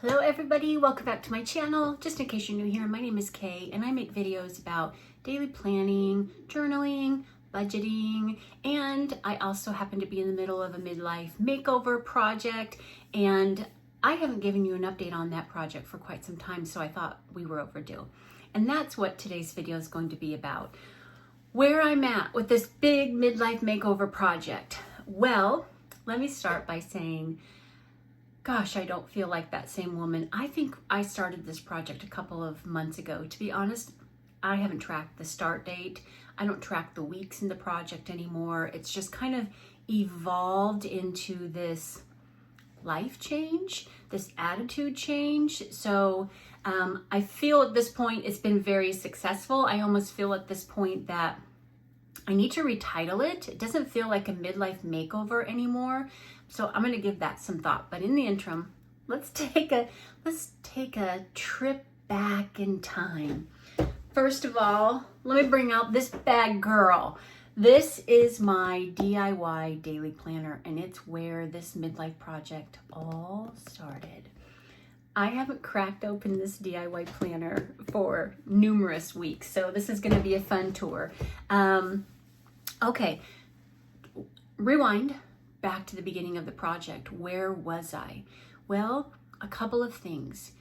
Hello everybody, welcome back to my channel. Just in case you're new here, my name is Kay and I make videos about daily planning, journaling, budgeting, and I also happen to be in the middle of a midlife makeover project, and I haven't given you an update on that project for quite some time, so I thought we were overdue. And that's what today's video is going to be about. Where I'm at with this big midlife makeover project. Well, let me start by saying, gosh, I don't feel like that same woman. I think I started this project a couple of months ago. To be honest, I haven't tracked the start date. I don't track the weeks in the project anymore. It's just kind of evolved into this life change, this attitude change. So I feel at this point it's been very successful. I almost feel at this point that I need to retitle it. It doesn't feel like a midlife makeover anymore. So I'm going to give that some thought. But in the interim, let's take a trip back in time. First of all, let me bring out this bad girl. This is my DIY daily planner, and it's where this midlife project all started. I haven't cracked open this DIY planner for numerous weeks, so this is going to be a fun tour. Okay, rewind back to the beginning of the project. Where was I? Well, a couple of things.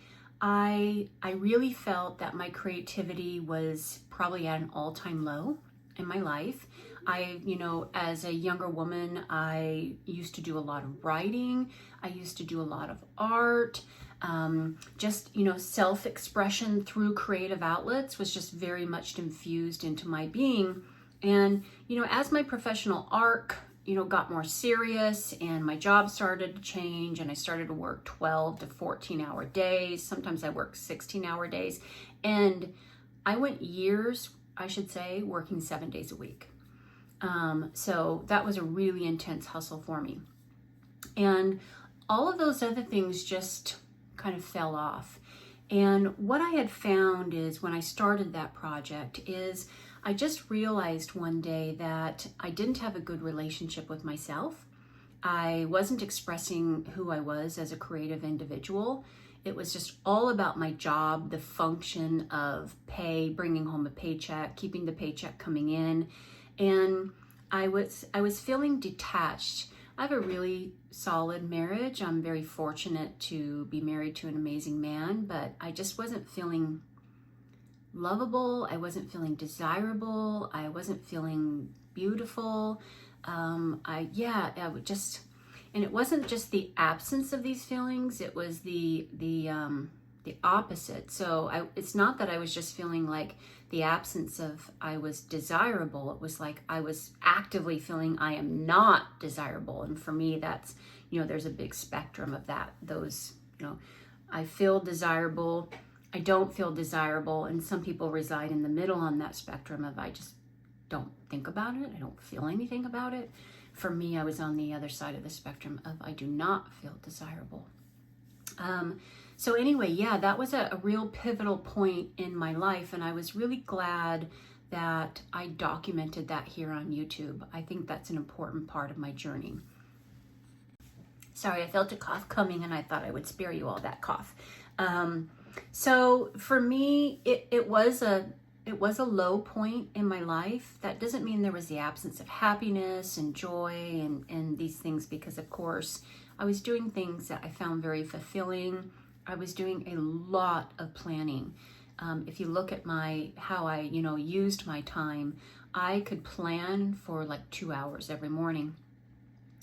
I really felt that my creativity was probably at an all-time low in my life. As a younger woman, I used to do a lot of writing. I used to do a lot of art. Self-expression through creative outlets was just very much infused into my being. And, as my professional arc, got more serious and my job started to change and I started to work 12 to 14-hour days. Sometimes I worked 16-hour days. And I went years, I should say, working 7 days a week. So that was a really intense hustle for me. And all of those other things just kind of fell off. And what I had found is when I started that project is I just realized one day that I didn't have a good relationship with myself. I wasn't expressing who I was as a creative individual. It was just all about my job, the function of pay, bringing home a paycheck, keeping the paycheck coming in. And I was feeling detached. I have a really solid marriage. I'm very fortunate to be married to an amazing man, but I just wasn't feeling lovable. I wasn't feeling desirable. I wasn't feeling beautiful. And it wasn't just the absence of these feelings. It was the opposite. So it's not that I was just feeling like the absence of I was desirable. It was like I was actively feeling I am not desirable. And for me, that's, there's a big spectrum of that. Those, I feel desirable, I don't feel desirable, and some people reside in the middle on that spectrum of I just don't think about it, I don't feel anything about it. For me, I was on the other side of the spectrum of I do not feel desirable. So anyway, that was a real pivotal point in my life, and I was really glad that I documented that here on YouTube. I think that's an important part of my journey. Sorry, I felt a cough coming and I thought I would spare you all that cough. So for me, it was a low point in my life. That doesn't mean there was the absence of happiness and joy and these things, because of course I was doing things that I found very fulfilling. I was doing a lot of planning. If you look at how I used my time, I could plan for like 2 hours every morning.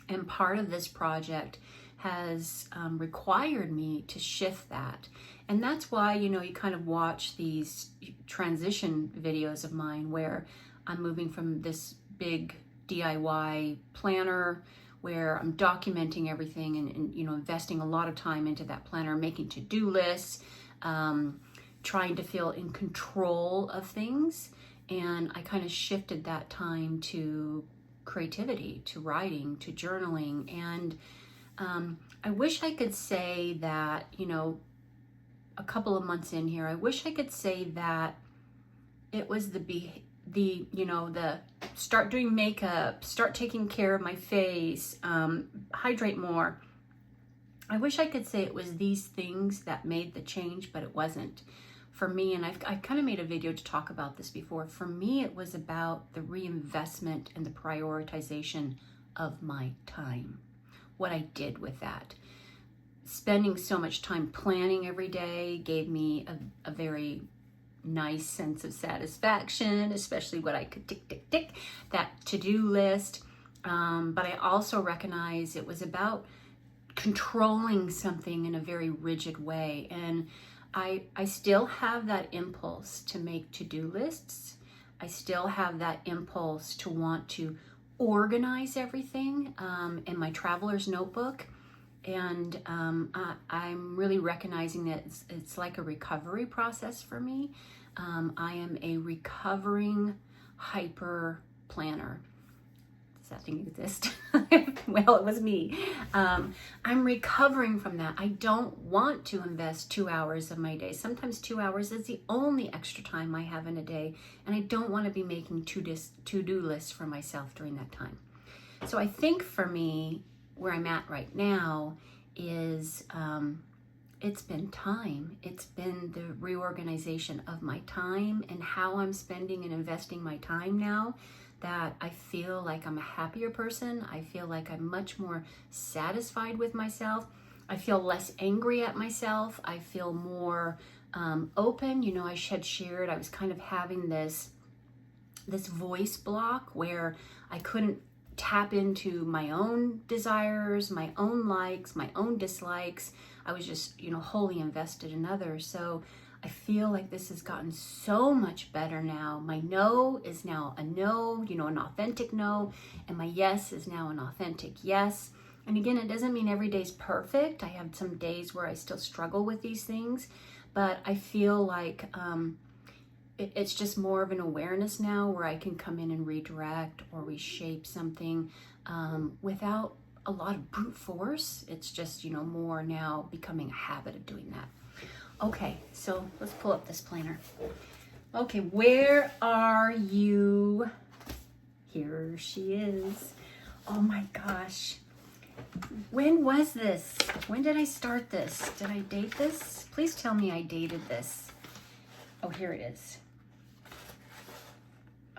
And part of this project has required me to shift that. And that's why, you kind of watch these transition videos of mine where I'm moving from this big DIY planner where I'm documenting everything and investing a lot of time into that planner, making to-do lists, trying to feel in control of things. And I kind of shifted that time to creativity, to writing, to journaling. And I wish I could say that, a couple of months in here, I wish I could say that it was the start doing makeup, start taking care of my face, hydrate more. I wish I could say it was these things that made the change, but it wasn't. For me, and I've kind of made a video to talk about this before, for me it was about the reinvestment and the prioritization of my time. What I did with that. Spending so much time planning every day gave me a very nice sense of satisfaction, especially what I could tick, tick, tick, that to-do list. But I also recognize it was about controlling something in a very rigid way. And I still have that impulse to make to-do lists. I still have that impulse to want to organize everything in my traveler's notebook. And I'm really recognizing that it's like a recovery process for me. I am a recovering hyper planner. Does that thing exist? Well, it was me. I'm recovering from that. I don't want to invest 2 hours of my day. Sometimes 2 hours is the only extra time I have in a day. And I don't want to be making to-do lists for myself during that time. So I think for me, where I'm at right now is it's been time. It's been the reorganization of my time and how I'm spending and investing my time now, that I feel like I'm a happier person. I feel like I'm much more satisfied with myself. I feel less angry at myself. I feel more open. You know, I had shared, I was kind of having this voice block where I couldn't tap into my own desires, my own likes, my own dislikes. I was just, wholly invested in others. So I feel like this has gotten so much better now. My no is now a no, an authentic no. And my yes is now an authentic yes. And again, it doesn't mean every day's perfect. I have some days where I still struggle with these things, but I feel like it's just more of an awareness now where I can come in and redirect or reshape something without a lot of brute force. It's just, more now becoming a habit of doing that. Okay, so let's pull up this planner. Okay, where are you? Here she is. Oh my gosh. When was this? When did I start this? Did I date this? Please tell me I dated this. Oh, here it is.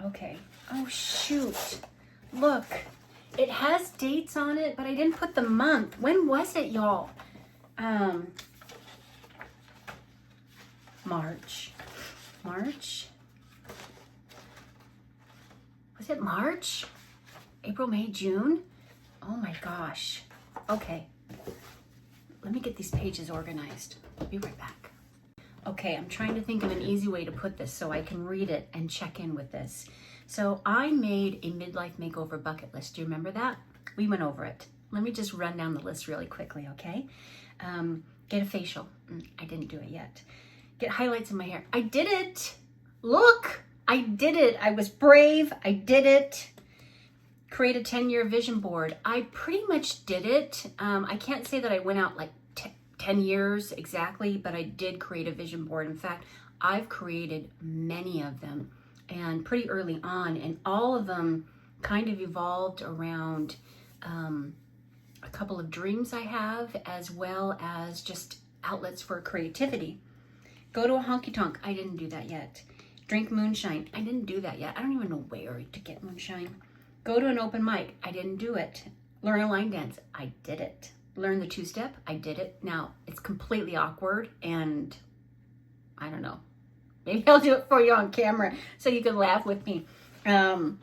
Okay. Oh, shoot. Look, it has dates on it, but I didn't put the month. When was it, y'all? March. Was it March? April, May, June? Oh my gosh. Okay. Let me get these pages organized. I'll be right back. Okay, I'm trying to think of an easy way to put this so I can read it and check in with this. So I made a midlife makeover bucket list. Do you remember that? We went over it. Let me just run down the list really quickly, okay? Get a facial. I didn't do it yet. Get highlights in my hair. I did it. Look, I did it. I was brave. I did it. Create a 10-year vision board. I pretty much did it. I can't say that I went out like 10 years exactly, but I did create a vision board. In fact, I've created many of them and pretty early on, and all of them kind of evolved around a couple of dreams I have, as well as just outlets for creativity. Go to a honky-tonk. I didn't do that yet. Drink moonshine. I didn't do that yet. I don't even know where to get moonshine. Go to an open mic. I didn't do it. Learn a line dance. I did it. Learn the two-step. I did it. Now, it's completely awkward, and I don't know. Maybe I'll do it for you on camera so you can laugh with me. But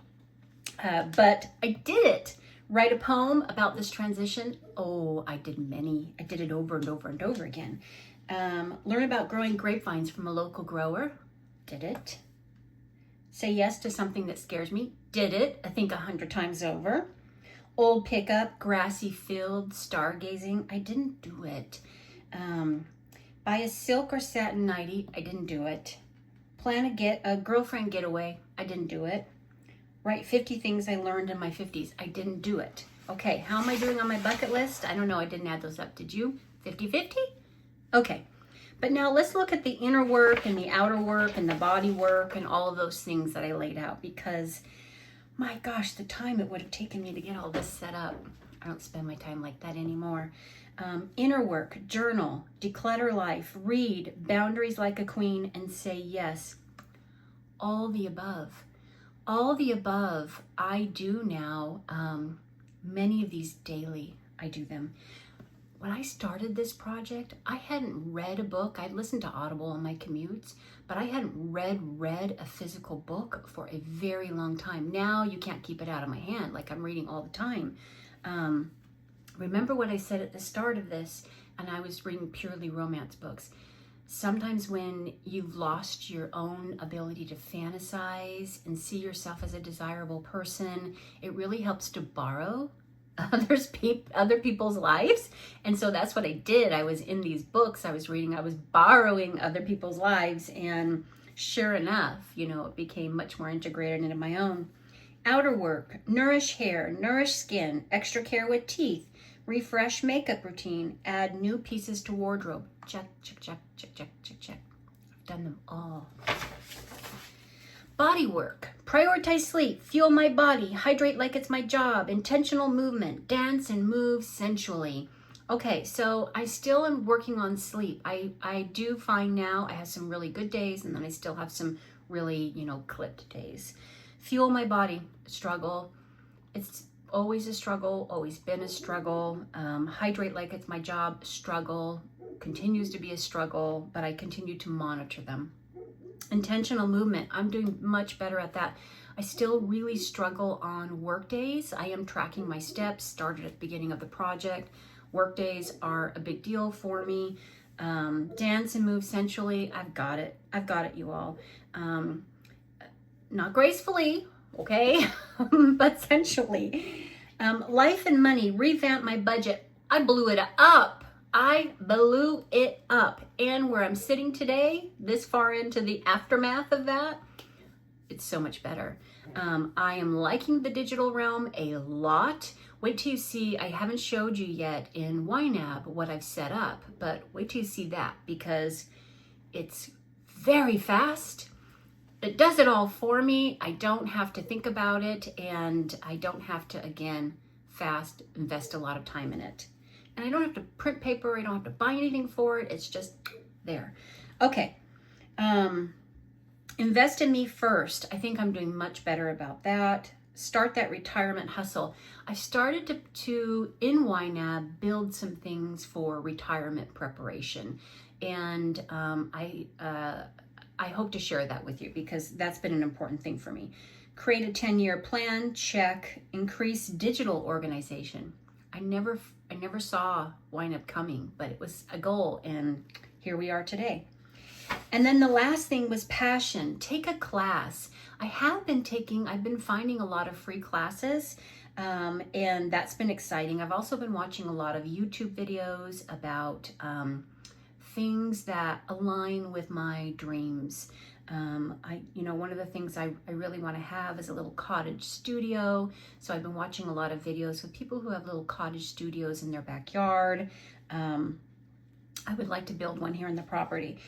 I did it. Write a poem about this transition. Oh, I did many. I did it over and over and over again. Learn about growing grapevines from a local grower. Did it. Say yes to something that scares me. Did it, I think 100 times over. Old pickup, grassy field, stargazing. I didn't do it. Buy a silk or satin nightie. I didn't do it. Plan a girlfriend getaway. I didn't do it. Write 50 things I learned in my 50s. I didn't do it. Okay, how am I doing on my bucket list? I don't know. I didn't add those up. Did you? 50-50? Okay. But now let's look at the inner work and the outer work and the body work and all of those things that I laid out, because my gosh, the time it would have taken me to get all this set up. I don't spend my time like that anymore. Inner work, journal, declutter life, read, boundaries like a queen, and say yes. All the above. All the above I do now. Many of these daily, I do them. When I started this project, I hadn't read a book. I'd listened to Audible on my commutes, but I hadn't read a physical book for a very long time. Now you can't keep it out of my hand, like I'm reading all the time. Remember what I said at the start of this, and I was reading purely romance books. Sometimes when you've lost your own ability to fantasize and see yourself as a desirable person, it really helps to borrow other people's lives. And so that's what I did. I was in these books I was reading, I was borrowing other people's lives, and sure enough, it became much more integrated into my own. Outer work, nourish hair, nourish skin, extra care with teeth, refresh makeup routine, add new pieces to wardrobe. Check, check, check, check, check, check, check. I've done them all. Body work, prioritize sleep, fuel my body, hydrate like it's my job, intentional movement, dance and move sensually. Okay, so I still am working on sleep. I do find now I have some really good days, and then I still have some really, clipped days. Fuel my body, struggle. It's always a struggle, always been a struggle. Hydrate like it's my job, struggle. Continues to be a struggle, but I continue to monitor them. Intentional movement, I'm doing much better at that. I still really struggle on work days. I am tracking my steps, started at the beginning of the project. Work days are a big deal for me. Dance and move sensually, I've got it, you all. Not gracefully, okay, but sensually. Life and money, revamp my budget. I blew it up. And where I'm sitting today, this far into the aftermath of that, it's so much better. I am liking the digital realm a lot. Wait till you see, I haven't showed you yet in YNAB what I've set up, but wait till you see that, because it's very fast. It does it all for me. I don't have to think about it, and I don't have to, again, invest a lot of time in it. And I don't have to print paper. I don't have to buy anything for it. It's just there. Okay. Invest in me first. I think I'm doing much better about that. Start that retirement hustle. I started to in YNAB, build some things for retirement preparation. And I hope to share that with you, because that's been an important thing for me. Create a 10-year plan, check. Increase digital organization. I never saw YNAB coming, but it was a goal, and here we are today. And then the last thing was passion. Take a class. I've been finding a lot of free classes, and that's been exciting. I've also been watching a lot of YouTube videos about things that align with my dreams. One of the things I really want to have is a little cottage studio. So I've been watching a lot of videos with people who have little cottage studios in their backyard. I would like to build one here in the property.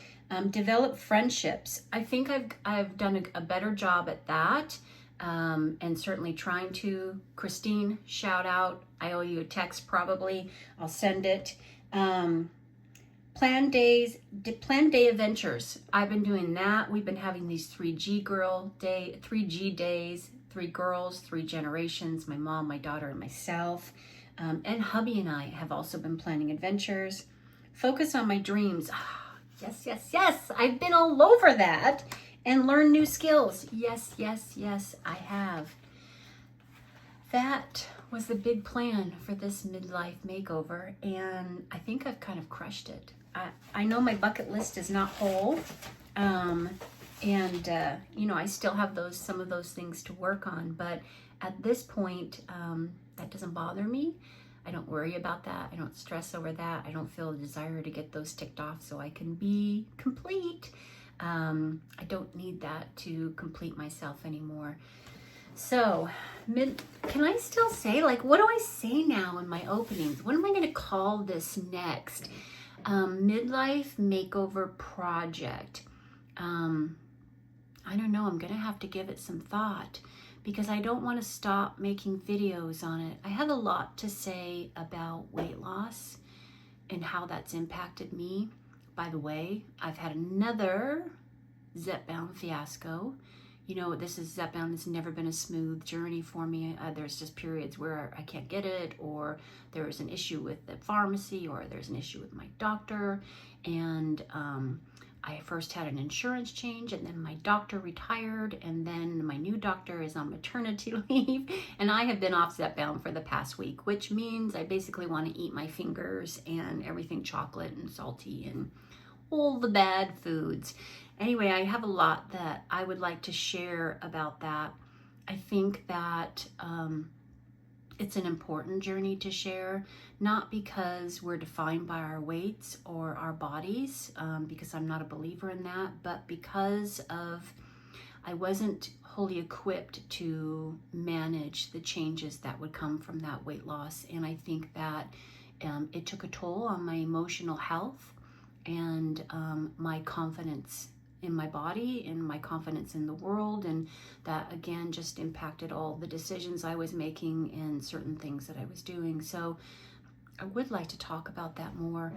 Develop friendships. I think I've done a better job at that. And certainly trying to. Christine, shout out. I owe you a text probably. I'll send it. Plan day adventures. I've been doing that. We've been having these 3G days, 3 girls, 3 generations, my mom, my daughter, and myself. And hubby and I have also been planning adventures. Focus on my dreams. Yes, yes, yes. I've been all over that. And learn new skills. Yes, yes, yes, I have. That was the big plan for this midlife makeover, and I think I've kind of crushed it. I know my bucket list is not whole, I still have some of those things to work on, but at this point, that doesn't bother me. I don't worry about that. I don't stress over that. I don't feel a desire to get those ticked off so I can be complete. I don't need that to complete myself anymore. So, can I still say, what do I say now in my openings? What am I going to call this next? Midlife Makeover Project. I don't know. I'm going to have to give it some thought, because I don't want to stop making videos on it. I have a lot to say about weight loss and how that's impacted me. By the way, I've had another Zepbound fiasco. You know, Zepbound has never been a smooth journey for me. There's just periods where I can't get it, or there's an issue with the pharmacy, or there's an issue with my doctor. And I first had an insurance change, and then my doctor retired, and then my new doctor is on maternity leave, and I have been off Zepbound for the past week, which means I basically want to eat my fingers and everything chocolate and salty and all the bad foods. Anyway, I have a lot that I would like to share about that. I think that it's an important journey to share, not because we're defined by our weights or our bodies, because I'm not a believer in that, but because I wasn't wholly equipped to manage the changes that would come from that weight loss. And I think that it took a toll on my emotional health and my confidence in my body and my confidence in the world, and that again just impacted all the decisions I was making and certain things that I was doing. So I would like to talk about that more,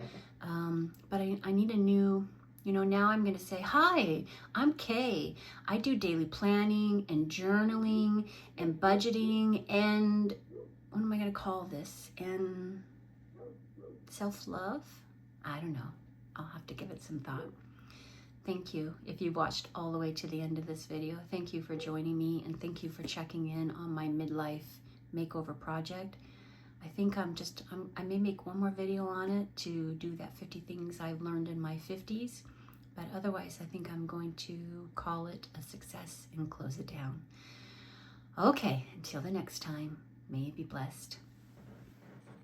but I need a new, now I'm going to say, hi, I'm Kay. I do daily planning and journaling and budgeting and what am I going to call this? And self-love? I don't know. I'll have to give it some thought. Thank you. If you watched all the way to the end of this video, thank you for joining me, and thank you for checking in on my midlife makeover project. I think I may make one more video on it to do that 50 things I've learned in my 50s, but otherwise I think I'm going to call it a success and close it down. Okay, until the next time, may you be blessed.